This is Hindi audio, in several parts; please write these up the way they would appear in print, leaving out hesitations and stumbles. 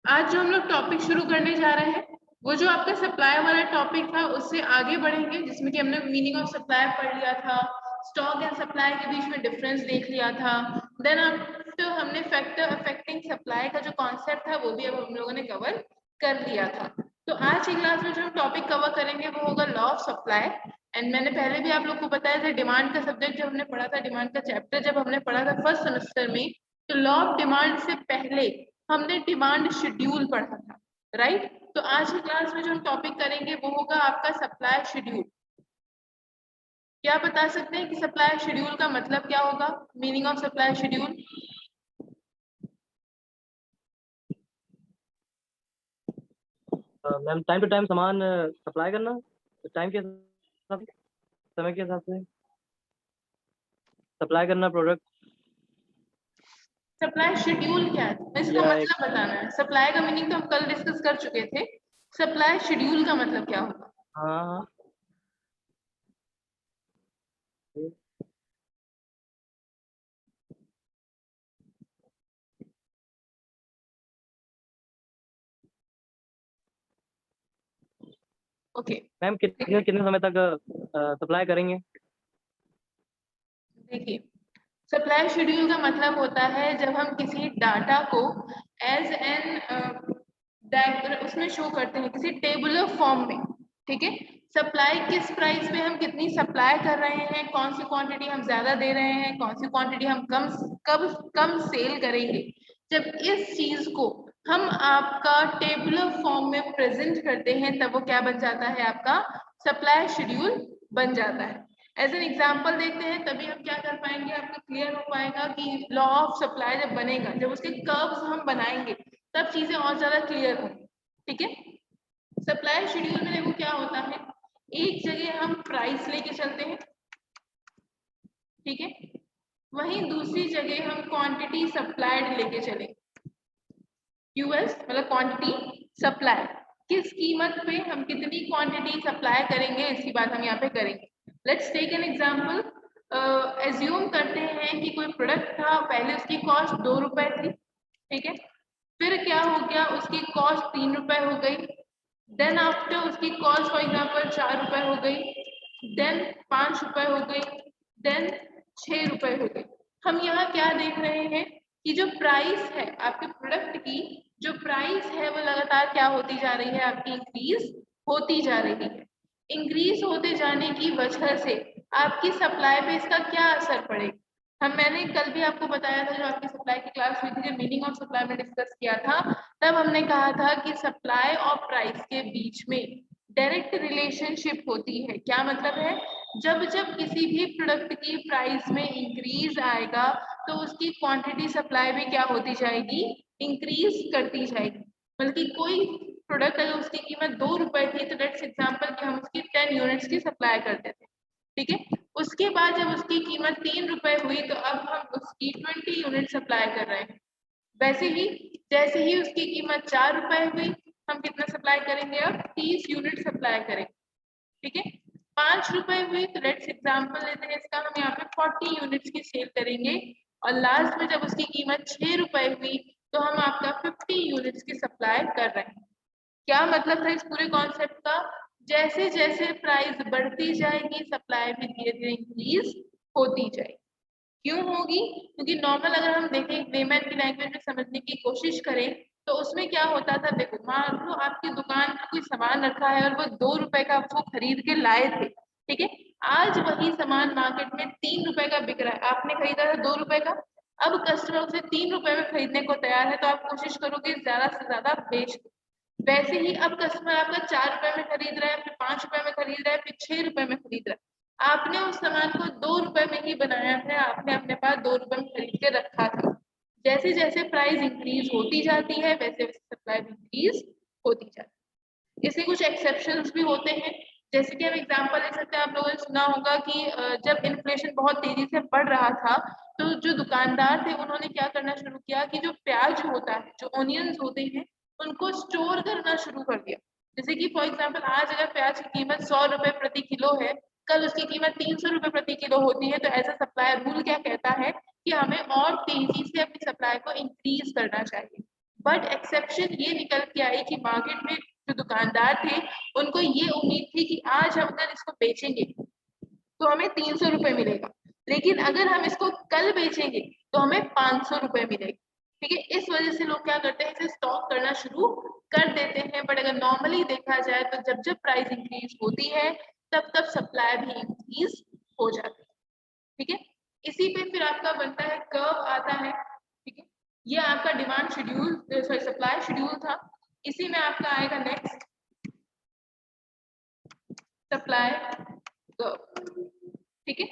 आज जो हम लोग टॉपिक शुरू करने जा रहे हैं वो जो आपका सप्लाई वाला टॉपिक था उससे आगे बढ़ेंगे, जिसमें कि हमने मीनिंग ऑफ सप्लाई पढ़ लिया था, स्टॉक एंड सप्लाई के बीच में डिफरेंस देख लिया था। देन आफ्टर हमने फैक्टर अफेक्टिंग सप्लाई का जो कॉन्सेप्ट था वो भी अब हम लोगों ने कवर कर लिया था। तो आज की क्लास में जो हम टॉपिक कवर करेंगे वो होगा लॉ ऑफ सप्लाई। एंड मैंने पहले भी आप लोग को बताया था, डिमांड का सब्जेक्ट जब हमने पढ़ा था, डिमांड का चैप्टर जब हमने पढ़ा था फर्स्ट सेमेस्टर में, तो लॉ ऑफ डिमांड से पहले हमने डिमांड शेड्यूल पढ़ा था, राइट। तो आज की क्लास में जो हम टॉपिक करेंगे वो होगा आपका सप्लाई शेड्यूल। क्या बता सकते हैं कि सप्लाई शेड्यूल का मतलब क्या होगा, meaning of supply schedule? Ma'am time to time सामान सप्लाई करना, टाइम के हिसाब से, समय के हिसाब से सप्लाई करना प्रोडक्ट। सप्लाई शेड्यूल क्या है, इसका मतलब बताना है। सप्लाई का मीनिंग तो हम कल डिस्कस कर चुके थे, सप्लाई शेड्यूल का मतलब क्या होगा? हाँ ओके मैम, कितने कितने समय तक सप्लाई करेंगे? देखिए, सप्लाई शेड्यूल का मतलब होता है जब हम किसी डाटा को एज एन उसमें शो करते हैं किसी टेबुलर फॉर्म में, ठीक है। सप्लाई किस प्राइस पे हम कितनी सप्लाई कर रहे हैं, कौन सी क्वांटिटी हम ज्यादा दे रहे हैं, कौन सी क्वांटिटी हम कम सेल करेंगे। जब इस चीज को हम आपका टेबुलर फॉर्म में प्रेजेंट करते हैं तब वो क्या बन जाता है, आपका सप्लाई शेड्यूल बन जाता है। एज एन एग्जाम्पल देखते हैं तभी हम क्या कर पाएंगे, आपको क्लियर हो पाएगा कि लॉ ऑफ सप्लाई जब बनेगा, जब उसके कर्व्स हम बनाएंगे तब चीजें और ज्यादा क्लियर होंगी, ठीक है। सप्लाई शेड्यूल में देखो क्या होता है, एक जगह हम प्राइस लेके चलते हैं, ठीक है, वहीं दूसरी जगह हम क्वांटिटी सप्लाइड लेके चलेंगे। यूएस मतलब क्वांटिटी सप्लाई, किस कीमत पे हम कितनी क्वांटिटी सप्लाई करेंगे इसकी बात हम यहाँ पे करेंगे। Let's take an example. Assume करते हैं कि कोई प्रोडक्ट था, पहले उसकी कॉस्ट 2 रुपए थी, ठीक है। फिर क्या हो गया, उसकी कॉस्ट 3 रुपए हो गई। देन आफ्टर उसकी कॉस्ट फॉर एग्जाम्पल 4 रुपए हो गई। देन 5 रुपए हो गई। देन 6 रुपए हो गई। हम यहाँ क्या देख रहे हैं कि जो प्राइस है आपके प्रोडक्ट की, जो प्राइस है वो लगातार क्या होती जा रही है, आपकी इंक्रीज होती जा रही है। इंक्रीज होते जाने की वजह से आपकी सप्लाई पे इसका क्या असर पड़ेगा। मैंने कल भी आपको बताया था, जो आपकी सप्लाई की क्लास हुई थी, जो मीनिंग ऑफ सप्लाई में डिस्कस किया था, तब हमने कहा था कि सप्लाई और प्राइस के बीच में डायरेक्ट रिलेशनशिप होती है। क्या मतलब है, जब जब किसी भी प्रोडक्ट की प्राइस में इंक्रीज आएगा तो उसकी क्वांटिटी सप्लाई में क्या होती जाएगी, इंक्रीज करती जाएगी। मतलब कि कोई प्रोडक्ट अगर उसकी कीमत 2 रुपए थी तो लेट्स एग्जांपल कि हम उसकी 10 यूनिट्स की सप्लाई करते थे, ठीक है। उसके बाद जब उसकी कीमत 3 रुपए हुई तो अब हम उसकी 20 यूनिट सप्लाई कर रहे हैं। वैसे ही जैसे ही उसकी कीमत 4 रुपए हुई, हम कितना सप्लाई करेंगे, अब 30 यूनिट सप्लाई करेंगे, ठीक है। 5 रुपए हुई तो लेट्स एग्जांपल लेते हैं इसका, हम यहाँ पे 40 यूनिट्स की सेल करेंगे। और लास्ट में जब उसकी कीमत 6 रुपए हुई तो हम आपका 50 यूनिट्स की सप्लाई कर रहे हैं। क्या मतलब था इस पूरे कॉन्सेप्ट का, जैसे जैसे प्राइस बढ़ती जाएगी सप्लाई भी धीरे धीरे इंक्रीज होती जाएगी। क्यों होगी, क्योंकि नॉर्मल अगर हम देखें लेमैन की लैंग्वेज में समझने की कोशिश करें तो उसमें क्या होता था, देखो मान लो आपकी दुकान पर कोई सामान रखा है और वो 2 रुपए का वो खरीद के लाए थे, ठीक है। आज वही सामान मार्केट में 3 रुपए का बिक रहा है, आपने खरीदा था 2 रुपए का, अब कस्टमर उसे 3 रुपए में खरीदने को तैयार है तो आप कोशिश करोगे ज्यादा से ज्यादा बेच दो। वैसे ही अब कस्टमर आपका 4 रुपए में खरीद रहा है, फिर 5 रुपए में खरीद रहा है, फिर 6 रुपए में खरीद रहा है। आपने उस सामान को 2 रुपए में ही बनाया है, आपने अपने पास 2 रुपए में खरीद के रखा था। जैसे जैसे प्राइस इंक्रीज होती जाती है वैसे वैसे सप्लाई भी इंक्रीज होती जाती है। इसके कुछ एक्सेप्शंस भी होते हैं, जैसे कि हम एग्जांपल ले सकते हैं, आप लोगों ने सुना होगा कि जब इन्फ्लेशन बहुत तेजी से बढ़ रहा था तो जो दुकानदार थे उन्होंने क्या करना शुरू किया कि जो प्याज होता है, जो ऑनियंस होते हैं, उनको स्टोर करना शुरू कर दिया। जैसे कि फॉर एग्जांपल आज अगर प्याज की कीमत 100 रुपए प्रति किलो है, कल उसकी कीमत 300 रुपए प्रति किलो होती है, तो ऐसा सप्लायर रूल क्या कहता है कि हमें और तेजी से अपनी सप्लाई को इंक्रीज करना चाहिए, बट एक्सेप्शन ये निकल के आई कि मार्केट में जो दुकानदार थे उनको ये उम्मीद थी कि आज हम अगर इसको बेचेंगे तो हमें 300 रुपए मिलेगा, लेकिन अगर हम इसको कल बेचेंगे तो हमें 500 रुपए मिलेगा। ठीक है, इस वजह से लोग क्या करते हैं, इसे स्टॉक करना शुरू कर देते हैं। बट अगर नॉर्मली देखा जाए तो जब जब प्राइस इंक्रीज होती है तब तब सप्लाई भी इंक्रीज हो जाती है। ठीक है, इसी पे फिर आपका बनता है कर्व आता है। ठीक है, ये आपका demand schedule, sorry supply schedule था। इसी में आपका आएगा नेक्स्ट सप्लाई कर्व। ठीक है,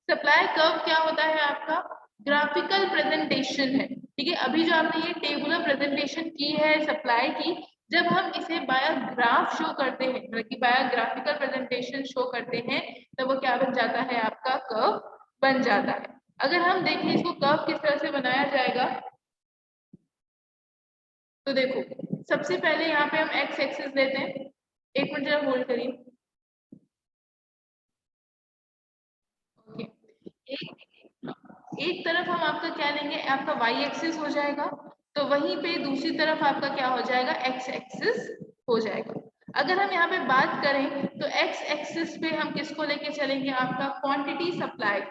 सप्लाई कर्व क्या होता है, आपका ग्राफिकल प्रेजेंटेशन है। ठीक है, अभी जो आपने ये टेबुलर प्रेजेंटेशन की है सप्लाई की, जब हम इसे बाय ग्राफ शो करते हैं, मतलब कि बाय ग्राफिकल प्रेजेंटेशन शो करते हैं, तब वो क्या बन जाता है, आपका कर्व बन जाता है। अगर हम देखें इसको कर्व किस तरह से बनाया जाएगा, तो देखो सबसे पहले यहाँ पे हम एक्स एक्सिस लेते हैं। एक मिनट जरा होल्ड करिए। एक तरफ हम आपका क्या लेंगे, आपका वाई एक्सिस हो जाएगा, तो वहीं पे दूसरी तरफ आपका क्या हो जाएगा, एक्स एक्सिस हो जाएगा। अगर हम यहाँ पे बात करें तो एक्स एक्सिस पे हम किसको लेके चलेंगे, आपका क्वांटिटी सप्लाई।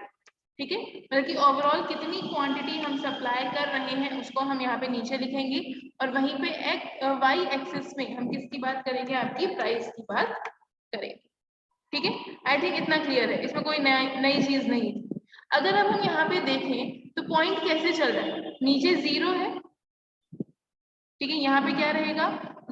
ठीक है, मतलब कि ओवरऑल कितनी क्वांटिटी हम सप्लाई कर रहे हैं उसको हम यहाँ पे नीचे लिखेंगे, और वहीं पे वाई एक्सिस में हम किसकी बात करेंगे, आपकी प्राइस की बात करेंगे। ठीक है, आई थिंक इतना क्लियर है, इसमें कोई नई चीज नहीं है। अगर अब हम यहाँ पे देखें तो पॉइंट कैसे चल रहा है, नीचे 0 है। ठीक है, यहाँ पे क्या रहेगा,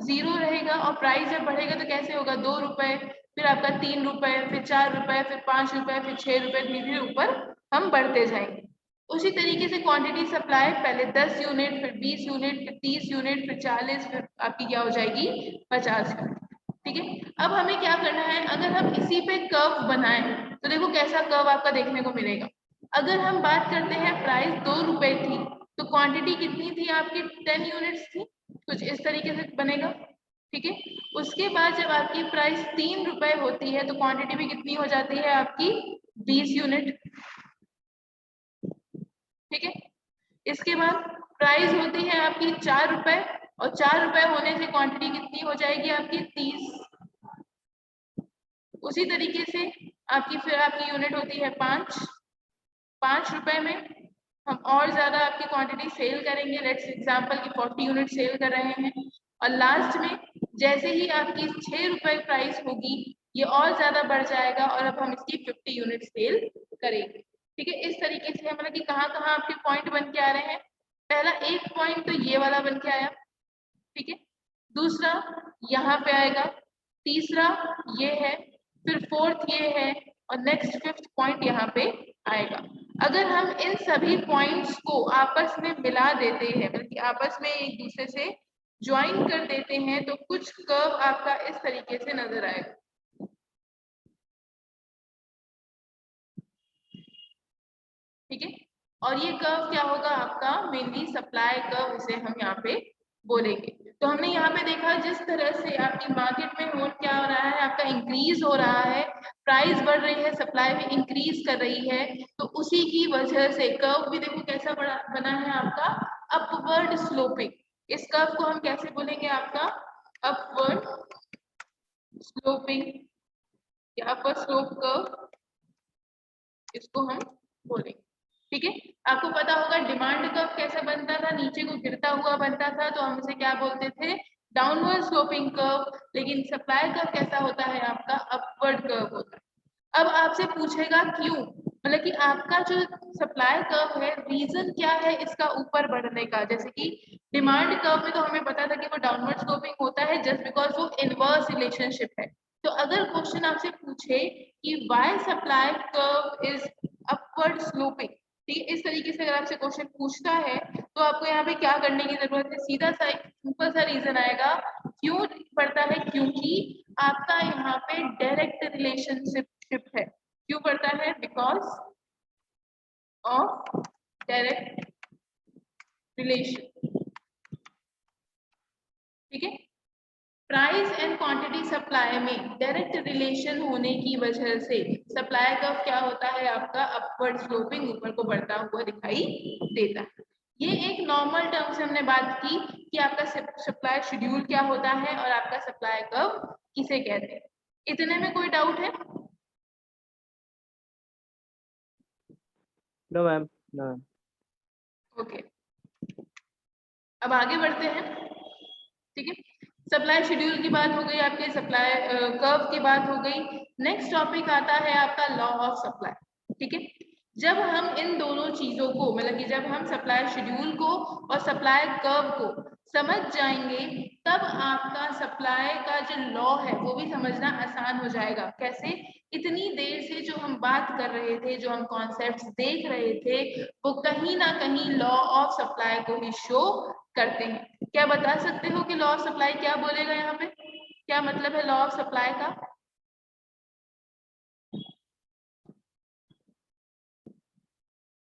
0 रहेगा, और प्राइस जब बढ़ेगा तो कैसे होगा, 2 रुपए, फिर आपका 3 रुपए, फिर 4 रुपए, फिर 5 रुपए, फिर 6 रुपए, धीरे धीरे ऊपर हम बढ़ते जाएंगे। उसी तरीके से क्वांटिटी सप्लाई, पहले 10 यूनिट, फिर 20 यूनिट, फिर 30 यूनिट, फिर 40, फिर आपकी क्या हो जाएगी, 50 यूनिट। ठीक है, अब हमें क्या करना है, अगर हम इसी पे कर्व बनाएं तो देखो कैसा कर्व आपका देखने को मिलेगा। अगर हम बात करते हैं प्राइस 2 रुपए थी, तो क्वांटिटी कितनी थी आपकी, 10 यूनिट्स थी, कुछ इस तरीके से बनेगा। ठीक है, उसके बाद जब आपकी प्राइस 3 रुपए होती है तो क्वांटिटी भी कितनी हो जाती है आपकी, 20 यूनिट। ठीक है, इसके बाद प्राइस होती है आपकी 4 रुपए, और 4 रुपए होने से क्वांटिटी कितनी हो जाएगी आपकी, 30। उसी तरीके से आपकी फिर आपकी यूनिट होती है 5 रुपए में हम और ज्यादा आपकी क्वांटिटी सेल करेंगे। लेट्स एग्जांपल की 40 यूनिट सेल कर रहे हैं, और लास्ट में जैसे ही आपकी 6 रुपए प्राइस होगी ये और ज्यादा बढ़ जाएगा, और अब हम इसकी 50 यूनिट सेल करेंगे। ठीक है, इस तरीके से मतलब कि कहाँ कहाँ आपके पॉइंट बन के आ रहे हैं। पहला एक पॉइंट तो ये वाला बन के आया। ठीक है, दूसरा यहाँ पे आएगा, तीसरा ये है, फिर फोर्थ ये है, और नेक्स्ट फिफ्थ पॉइंट यहाँ पे आएगा। अगर हम इन सभी पॉइंट्स को आपस में मिला देते हैं, मतलब कि आपस में एक दूसरे से ज्वाइन कर देते हैं, तो कुछ कर्व आपका इस तरीके से नजर आएगा। ठीक है, और ये कर्व क्या होगा आपका, मेनली सप्लाई कर्व इसे हम यहाँ पे बोलेंगे। तो हमने यहाँ पे देखा जिस तरह से आपकी मार्केट में हो क्या हो रहा है, आपका इंक्रीज हो रहा है, प्राइस बढ़ रही है, सप्लाई भी इंक्रीज कर रही है, तो उसी की वजह से कर्व भी देखो कैसा बना है आपका, अपवर्ड स्लोपिंग। इस कर्व को हम कैसे बोलेंगे, आपका अपवर्ड स्लोपिंग या अपर स्लोप कर्व, इसको हम बोलेंगे। ठीक है, आपको पता होगा डिमांड कर्व कैसा बनता था, नीचे को गिरता हुआ बनता था, तो हम इसे क्या बोलते थे, डाउनवर्ड स्लोपिंग कर्व। लेकिन सप्लाई कर्व कैसा होता है, आपका अपवर्ड कर्व होता है। अब आपसे पूछेगा क्यों, मतलब कि आपका जो सप्लाई कर्व है रीजन क्या है इसका ऊपर बढ़ने का। जैसे कि डिमांड कर्व में तो हमें पता था कि वो डाउनवर्ड स्लोपिंग होता है जस्ट बिकॉज वो इनवर्स रिलेशनशिप है। तो अगर क्वेश्चन आपसे पूछे कि why supply curve is upward sloping, ठीक है, इस तरीके से अगर आपसे क्वेश्चन पूछता है तो आपको यहाँ पे क्या करने की जरूरत है, सीधा सा एक सिंपल सा रीजन आएगा क्यों पड़ता है, क्योंकि आपका यहाँ पे डायरेक्ट रिलेशनशिप है। क्यों पड़ता है, बिकॉज ऑफ डायरेक्ट रिलेशन। ठीक है, प्राइस एंड क्वांटिटी सप्लाई में डायरेक्ट रिलेशन होने की वजह से सप्लाई कर्व क्या होता है आपका, अपवर्ड स्लोपिंग, ऊपर को बढ़ता हुआ दिखाई देता है। ये एक नॉर्मल टर्म से हमने बात की कि आपका सप्लाई शेड्यूल क्या होता है और आपका सप्लाई कर्व किसे कहते हैं। इतने में कोई डाउट है? No ma'am, no ma'am. Okay, अब आगे बढ़ते हैं। ठीक है, सप्लाई शेड्यूल की बात हो गई, आपके सप्लाई कर्व की बात हो गई। नेक्स्ट टॉपिक आता है आपका लॉ ऑफ सप्लाई। ठीक है, जब हम इन दोनों चीजों को मतलब कि जब हम सप्लाई शेड्यूल को और सप्लाई कर्व को समझ जाएंगे तब आपका सप्लाई का जो लॉ है वो भी समझना आसान हो जाएगा। कैसे? इतनी देर से जो हम बात कर रहे थे, जो हम कॉन्सेप्ट्स देख रहे थे, वो कहीं ना कहीं लॉ ऑफ सप्लाई को ही शो करते हैं। क्या बता सकते हो कि लॉ ऑफ सप्लाई क्या बोलेगा यहाँ पे? क्या मतलब है लॉ ऑफ सप्लाई का?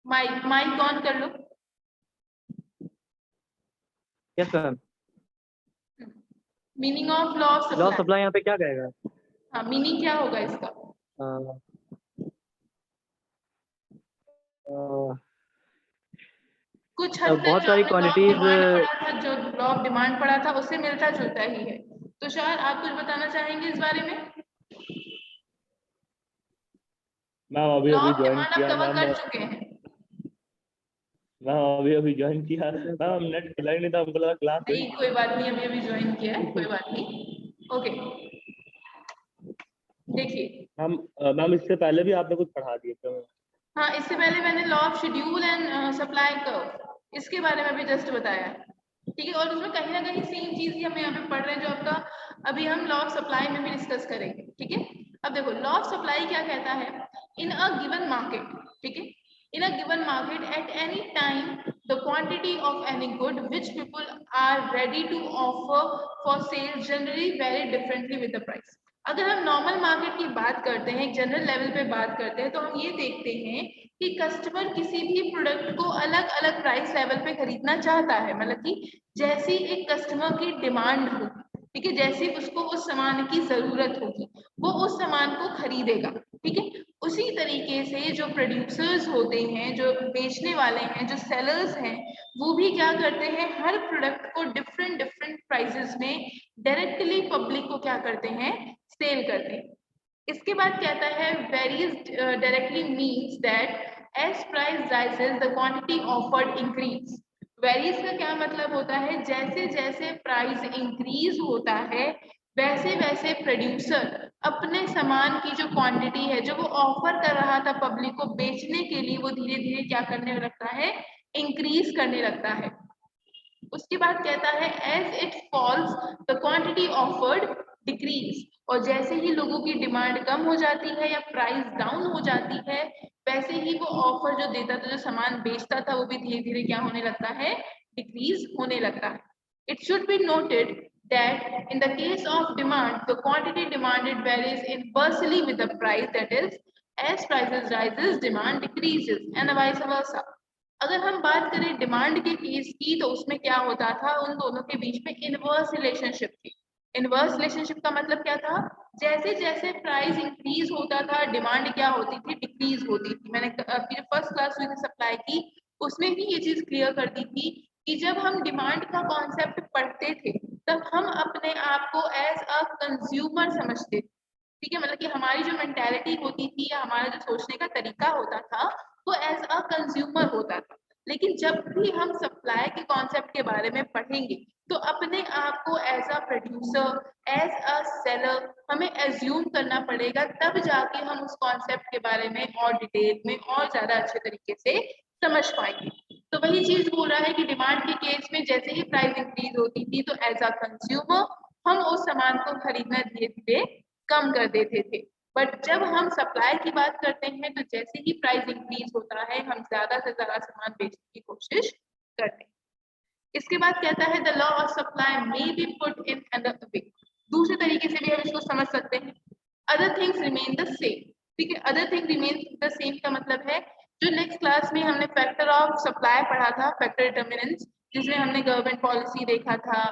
माइक ऑन कर लो। Yes ma'am. Meaning of law of law of supply. Supply यहाँ पे क्या कहेगा? हाँ, मीनिंग क्या होगा इसका? कुछ हद तक बहुत जो सारी आपने लॉ ऑफ क्वांटिटीज। डिमांड पढ़ा था, जो लॉ ऑफ डिमांड पढ़ा था उससे मिलता जुलता ही है। तो शायद आप कुछ बताना चाहेंगे इस बारे में? मैम अभी लॉ अभी ऑफ ज्वाइन डिमांड आप किया कवर मैम। कर चुके हैं? मैम अभी अभी ज्वाइन किया मैम, नेट खुला ही नहीं था, हमको लगा क्लास नहीं, कोई बात नहीं, अभी अभी ज्वाइन किया है, कोई बात नहीं। ओके, देखिए। मैम इससे पहले भी आपने कुछ पढ़ा दिए थे। हाँ, इससे पहले मैंने law of schedule and supply curve इसके बारे में भी जस्ट बताया। ठीक है, और उसमें कहीं ना कहीं सेम चीज ही हम यहाँ पे पढ़ रहे हैं जो आपका अभी हम लॉ ऑफ सप्लाई में भी डिस्कस करेंगे। ठीक है, अब देखो लॉ ऑफ सप्लाई क्या कहता है। इन अ गिवन मार्केट, ठीक है, in a given market at any time the quantity of any good which people are ready to offer for sale generally very differently with the price. अगर हम नॉर्मल मार्केट की बात करते हैं, एक जनरल लेवल पे बात करते हैं, तो हम ये देखते हैं कि कस्टमर किसी भी प्रोडक्ट को अलग अलग प्राइस लेवल पे खरीदना चाहता है। मतलब कि जैसी एक कस्टमर की डिमांड होगी, ठीक है, जैसी उसको उस सामान की जरूरत होगी वो उस सामान को खरीदेगा। ठीक है, उसी तरीके से जो प्रोड्यूसर्स होते हैं, जो बेचने वाले हैं, जो सेलर्स हैं, वो भी क्या करते हैं, हर प्रोडक्ट को डिफरेंट डिफरेंट प्राइसेस में डायरेक्टली पब्लिक को क्या करते हैं, सेल करते हैं। इसके बाद कहता है varies directly means that as price rises the quantity offered increase. Varies का क्या मतलब होता है, जैसे जैसे प्राइस इंक्रीज होता है वैसे वैसे प्रोड्यूसर अपने सामान की जो क्वांटिटी है जो वो ऑफर कर रहा था पब्लिक को बेचने के लिए, वो धीरे धीरे क्या करने लगता है, इंक्रीज करने लगता है। उसके बाद कहता है as it falls the quantity offered decrease. और जैसे ही लोगों की डिमांड कम हो जाती है या प्राइस डाउन हो जाती है वैसे ही वो ऑफर जो देता था, जो सामान बेचता था, वो भी धीरे धीरे क्या होने लगता है, डिक्रीज होने लगता है। It should be noted that in the case of demand the quantity demanded varies inversely with the price, that is as prices rises demand decreases and vice versa। अगर हम बात करें डिमांड के केस की तो उसमें क्या होता था, उन दोनों के बीच में इनवर्स रिलेशनशिप थी। इनवर्स रिलेशनशिप का मतलब क्या था, जैसे जैसे प्राइस इंक्रीज होता था डिमांड क्या होती थी, डिक्रीज होती थी। मैंने फिर फर्स्ट क्लास में सप्लाई की उसमें भी ये चीज क्लियर कर दी थी कि जब हम डिमांड का कॉन्सेप्ट पढ़ते थे तब हम अपने आप को एज अ कंज्यूमर समझते थे। ठीक है, मतलब कि हमारी जो मेंटालिटी होती थी या हमारा जो सोचने का तरीका होता था वो एज अ कंज्यूमर होता था। लेकिन जब भी हम सप्लाई के कॉन्सेप्ट के बारे में पढ़ेंगे तो अपने आप को as a producer, as a seller हमें एज्यूम करना पड़ेगा, तब जाके हम उस कॉन्सेप्ट के बारे में और डिटेल में और ज्यादा अच्छे तरीके से समझ पाएंगे। तो वही चीज बोल रहा है कि डिमांड के केस में जैसे ही प्राइस इंक्रीज होती थी तो एज अ कंज्यूमर हम उस सामान को खरीदना धीरे धीरे कम कर देते थे। बट जब हम सप्लाई की बात करते हैं तो जैसे ही प्राइस इंक्रीज होता है हम ज्यादा से ज्यादा सामान बेचने की कोशिश करते हैं। इसके बाद कहता है the law of supply may be put in another way. दूसरे तरीके से भी हम इसको समझ सकते हैं, other things remain the same. ठीक है, other thing remain the same का मतलब है जो नेक्स्ट क्लास में हमने फैक्टर ऑफ सप्लाई पढ़ा था, फैक्टर डिटर्मिनेंट्स, जिसमें हमने गवर्नमेंट पॉलिसी देखा था,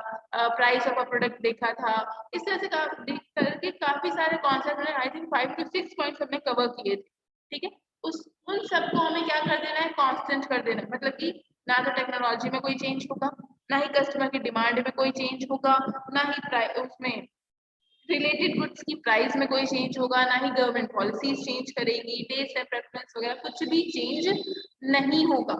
प्राइस ऑफ अ प्रोडक्ट देखा था, इस तरह से देख करके काफी सारे कॉन्सेप्ट हमने आई थिंक 5 to 6 पॉइंट्स हमने कवर किए थे। ठीक है, उन सबको हमें क्या कर देना है, कांस्टेंट कर देना, मतलब कि ना तो टेक्नोलॉजी में कोई चेंज होगा, ना ही कस्टमर की डिमांड में कोई चेंज होगा, ना ही उसमें रिलेटेड गुड्स की प्राइस में कोई चेंज होगा, ना ही गवर्नमेंट पॉलिसीज चेंज करेगी, टेस्ट एंड प्रेफरेंस वगैरह कुछ भी चेंज नहीं होगा।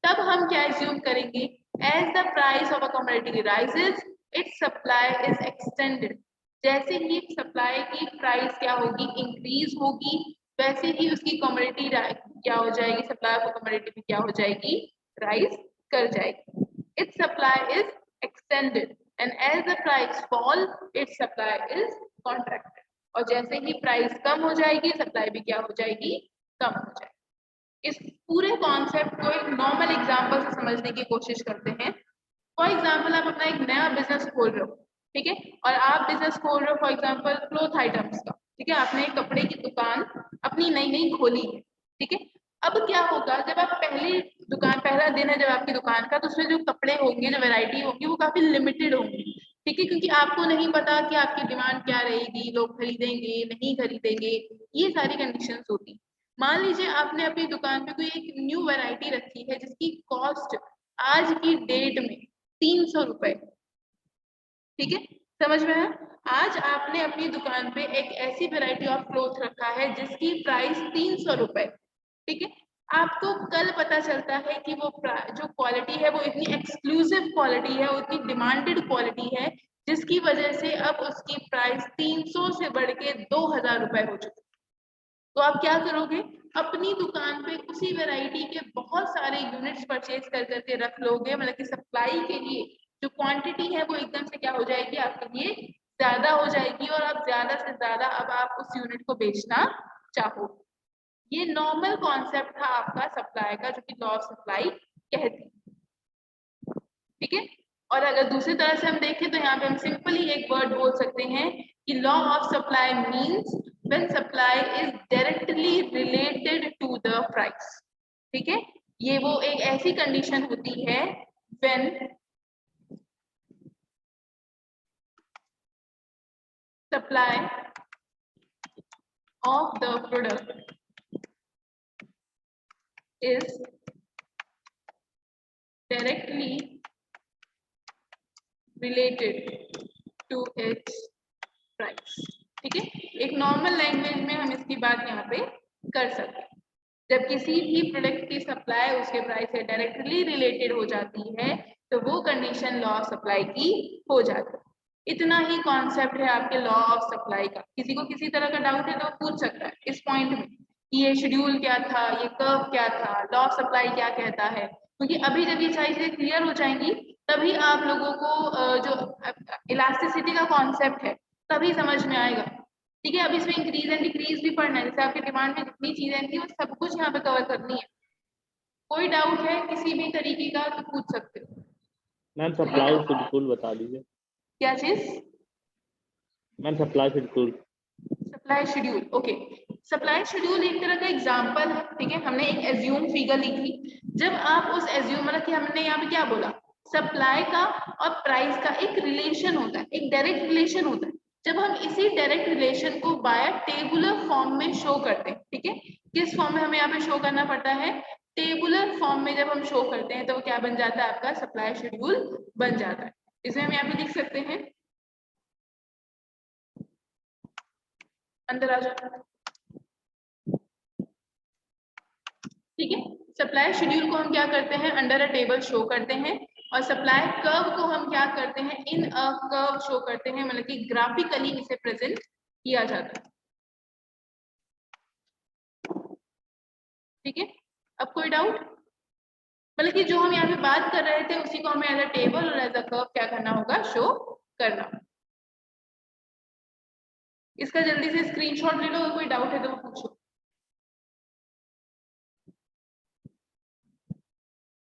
तब हम क्या एज्यूम करेंगे, as the price of a commodity rises its supply is extended. जैसे ही सप्लाई की प्राइस क्या होगी, इंक्रीज होगी, वैसे ही उसकी कमोडिटी क्या हो जाएगी, सप्लाई ऑफ कमोडिटी भी क्या हो जाएगी, राइज कर जाएगी। It's supply is extended and as the price fall its supply is contracted। और जैसे ही प्राइस कम हो जाएगी सप्लाई भी क्या हो जाएगी, कम हो जाएगी। इस पूरे कॉन्सेप्ट को एक नॉर्मल एग्जांपल से समझने की कोशिश करते हैं। फॉर एग्जांपल आप अपना एक नया बिजनेस खोल रहे हो, ठीक है, और आप बिजनेस खोल रहे हो फॉर एग्जांपल क्लोथ आइटम्स का, ठीक है, आपने एक कपड़े की दुकान अपनी नई नई खोली है, ठीक है। अब क्या होगा, जब आप पहला दिन है जब आपकी दुकान का, तो उसमें जो कपड़े होंगे, जो वैरायटी होगी वो काफी लिमिटेड होंगी, ठीक है, क्योंकि आपको नहीं पता कि आपकी डिमांड क्या रहेगी, लोग खरीदेंगे नहीं खरीदेंगे, ये सारी कंडीशंस होती। मान लीजिए आपने अपनी दुकान पे कोई एक न्यू वैरायटी रखी है जिसकी कॉस्ट आज की डेट में 300 रुपए, ठीक है, समझ में है। आज आपने अपनी दुकान पे एक ऐसी वैरायटी ऑफ क्लोथ रखा है जिसकी प्राइस 300 रुपए, ठीक है। आपको कल पता चलता है कि वो जो क्वालिटी है वो इतनी एक्सक्लूसिव क्वालिटी है, उतनी डिमांडेड क्वालिटी है, जिसकी वजह से अब उसकी प्राइस 300 से बढ़ के 2000 रुपए हो चुकी। तो आप क्या करोगे, अपनी दुकान पे उसी वैरायटी के बहुत सारे यूनिट्स परचेज कर करके रख लोगे, मतलब कि सप्लाई के लिए जो क्वांटिटी है वो एकदम से क्या हो जाएगी, आपके लिए ज्यादा हो जाएगी, और आप ज्यादा से ज्यादा अब आप उस यूनिट को बेचना चाहोगे। ये नॉर्मल कॉन्सेप्ट था आपका सप्लाई का, जो कि लॉ ऑफ सप्लाई कहती है, ठीक है। और अगर दूसरी तरह से हम देखें तो यहाँ पे हम सिंपली एक वर्ड बोल सकते हैं कि law of supply means when supply is directly related to the price, ठीक है। ये वो एक ऐसी कंडीशन होती है when supply of the product is directly related to its price, ठीक है। एक नॉर्मल लैंग्वेज में हम इसकी बात यहाँ पे कर सकते हैं। जब किसी भी प्रोडक्ट की सप्लाई उसके प्राइस से डायरेक्टली रिलेटेड हो जाती है तो वो कंडीशन लॉ ऑफ सप्लाई की हो जाती है। इतना ही कॉन्सेप्ट है आपके लॉ ऑफ सप्लाई का। किसी को किसी तरह का डाउट है तो पूछ सकता है इस पॉइंट में कि ये शेड्यूल क्या था, ये कर्व क्या था, लॉ ऑफ सप्लाई क्या कहता है, क्योंकि अभी जब ये चीजें क्लियर हो जाएंगी तभी आप लोगों को जो इलास्टिसिटी का कॉन्सेप्ट है तभी समझ में आएगा, ठीक है। अब इसमें इंक्रीज एंड डिक्रीज भी पढ़ना है, जैसे आपकी डिमांड में जितनी चीजें थी वो सब कुछ यहाँ पे कवर करनी है। कोई डाउट है किसी भी तरीके का तो पूछ सकते हो। मैम सप्लाई शेड्यूल बता दीजिए। क्या चीज? Ma'am supply schedule. Supply schedule, okay. Supply schedule एक तरह का एग्जांपल है, ठीक है। हमने एक एज्यूम फिगर लिखी, जब आप उस एज्यूम मतलब कि हमने यहाँ पे क्या बोला, सप्लाई का और प्राइस का एक रिलेशन होता है, एक डायरेक्ट रिलेशन होता है। जब हम इसी डायरेक्ट रिलेशन को बाय टेबुलर फॉर्म में शो करते हैं, ठीक है। किस फॉर्म में हमें यहाँ पे शो करना पड़ता है, टेबुलर फॉर्म में जब हम शो करते हैं तो वो क्या बन जाता है, आपका सप्लाई शेड्यूल बन जाता है। इसमें हम यहाँ पे लिख सकते हैं, अंदर आ जाता है, ठीक है। सप्लाई शेड्यूल को हम क्या करते हैं, अंडर अ टेबल शो करते हैं, और सप्लाई कर्व को हम क्या करते हैं, इन अ कर्व शो करते हैं, मतलब कि ग्राफिकली इसे प्रेजेंट किया जाता है, ठीक है। अब कोई डाउट, मतलब कि जो हम यहाँ पे बात कर रहे थे उसी को हमें एज अ टेबल और एज अ कर्व क्या करना होगा, शो करना। इसका जल्दी से स्क्रीनशॉट ले लो, कोई डाउट है तो पूछो।